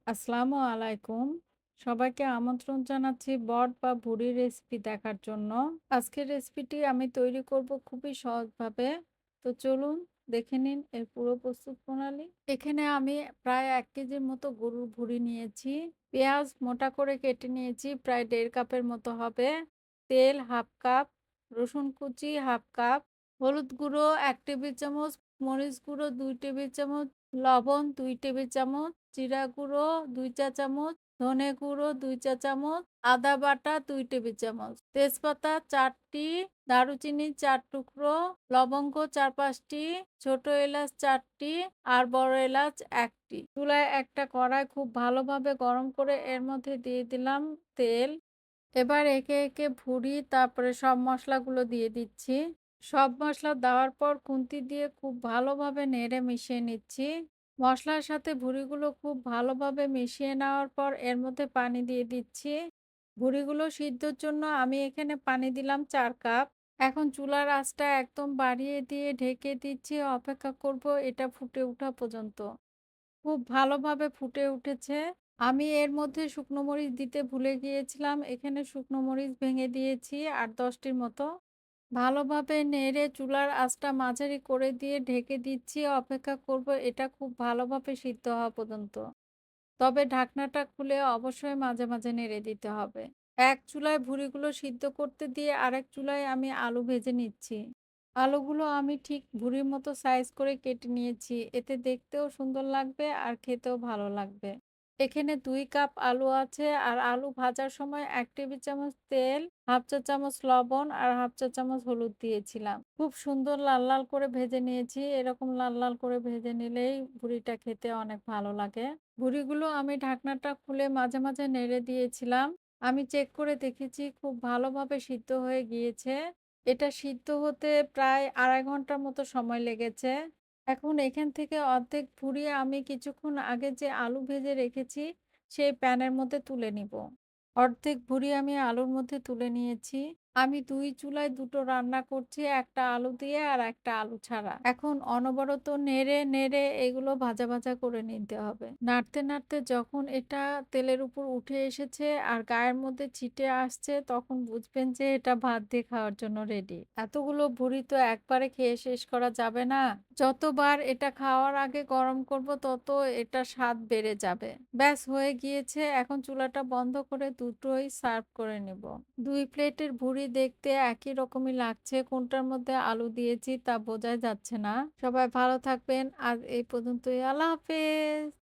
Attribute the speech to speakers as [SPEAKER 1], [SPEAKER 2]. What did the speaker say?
[SPEAKER 1] আসসালামু আলাইকুম। সবাইকে আমন্ত্রণ জানাচ্ছি বট বা ভুড়ির রেসিপি দেখার জন্য। আজকের রেসিপিটি আমি তৈরি করব খুবই সহজভাবে। তো চলুন দেখে নিন এর পুরো প্রস্তুত প্রণালী। এখানে আমি প্রায় ১ কেজির মতো গরুর ভুড়ি নিয়েছি। পেঁয়াজ মোটা করে কেটে নিয়েছি প্রায় ১.৫ কাপের মতো হবে। তেল ১/২ কাপ, রসুন কুচি ১/২ কাপ, হলুদ গুঁড়ো ১ টেবিল চামচ, মরিচ গুঁড়ো ২ টেবিল চামচ, লবণ ২ টেবিল চামচ, জিরা গুঁড়ো ২ চা চামচ, ধনে গুঁড়ো ২ চা চামচ, আদা বাটা ২ টেবিল চামচ, তেজপাতা ৪টি, দারুচিনি ৪ টুকরো, লবঙ্গ ৪-৫টি, ছোট এলাচ ৪টি আর বড় এলাচ ১টি। চুলায় একটা কড়াই খুব ভালোভাবে গরম করে এর মধ্যে দিয়ে দিলাম তেল। এবার একে একে ভুঁড়ি তারপরে সব মসলাগুলো দিয়ে দিচ্ছি। সব মসলা দেওয়ার পর খুন্তি দিয়ে খুব ভালোভাবে নেড়ে মিশিয়ে নিচ্ছি। মসলার সাথে ভুঁড়িগুলো খুব ভালোভাবে মিশিয়ে নেওয়ার পর এর মধ্যে পানি দিয়ে দিচ্ছি। ভুঁড়িগুলো সিদ্ধর জন্য আমি এখানে পানি দিলাম ৪ কাপ। এখন চুলার আঁচটা একদম বাড়িয়ে দিয়ে ঢেকে দিচ্ছি। অপেক্ষা করব এটা ফুটে ওঠা পর্যন্ত। খুব ভালোভাবে ফুটে উঠেছে। আমি এর মধ্যে শুকনো মরিচ দিতে ভুলে গিয়েছিলাম। এখানে শুকনো মরিচ ভেঙে দিয়েছি ৮-১০ টির মতো। ভালোভাবে নেড়ে চুলার আঁচটা মাঝারি করে দিয়ে ঢেকে দিচ্ছি। অপেক্ষা করব এটা খুব ভালোভাবে সিদ্ধ হওয়া পর্যন্ত। তবে ঢাকনাটা খুলে অবশ্যই মাঝে, মাঝে নেড়ে দিতে হবে। এক চুলায় ভুঁড়িগুলো সিদ্ধ করতে দিয়ে আরেক চুলায় আমি আলু ভেজে নিচ্ছি। আলুগুলো আমি ঠিক ভুঁড়ির মতো সাইজ করে কেটে নিয়েছি। এতে দেখতেও সুন্দর লাগবে আর খেতেও ভালো লাগবে। এখানে ২ কাপ আলু আছে আর আলু ভাজার সময় ১ টেবিল চামচ তেল, ১/২ চা চামচ লবণ আর ১/২ চা চামচ হলুদ দিয়েছিলাম। খুব সুন্দর লাল, লাল করে ভেজে নিয়েছি। এরকম লাল, লাল করে ভেজে নিলেই ভুঁড়িটা খেতে অনেক ভালো লাগে। ভুঁড়িগুলো আমি ঢাকনাটা খুলে মাঝে, মাঝে নেড়ে দিয়েছিলাম। আমি চেক করে দেখেছি খুব ভালোভাবে সিদ্ধ হয়ে গিয়েছে। এটা সিদ্ধ হতে প্রায় ২.৫ ঘন্টার মতো সময় লেগেছে। এখন এখান থেকে অর্ধেক ভুঁড়ি আমি কিছুক্ষণ আগে যে আলু ভেজে রেখেছি, সেই প্যানের মধ্যে তুলে নিব। অর্ধেক ভুঁড়ি আমি আলুর মধ্যে তুলে নিয়েছি। আমি ২ চুলায় দুটো রান্না করছি, একটা আলু দিয়ে আর একটা আলু ছাড়া। এখন অনবরত নেড়ে, নেড়ে এগুলো ভাজা, ভাজা করে নিতে হবে। নাড়তে, নাড়তে যখন এটা তেলের উপর উঠে এসেছে আর গায়ের মধ্যে ছিটে আসছে, তখন বুঝবেন যে এটা ভাত দিয়ে খাওয়ার জন্য রেডি। এতগুলো ভুঁড়ি তো একবারে খেয়ে শেষ করা যাবে না। যতবার এটা খাওয়ার আগে গরম করব, তত এটার স্বাদ বেড়ে যাবে। ব্যাস হয়ে গিয়েছে। এখন চুলাটা বন্ধ করে দুটোই সার্ভ করে নেব। ২ প্লেটের ভুঁড়ি দেখতে একই রকমই লাগছে। কোনটার মধ্যে আলু দিয়েছি তা বোঝাই যাচ্ছে না। সবাই ভালো থাকবেন। আজ এই পর্যন্তই। আল্লাহ হাফেজ।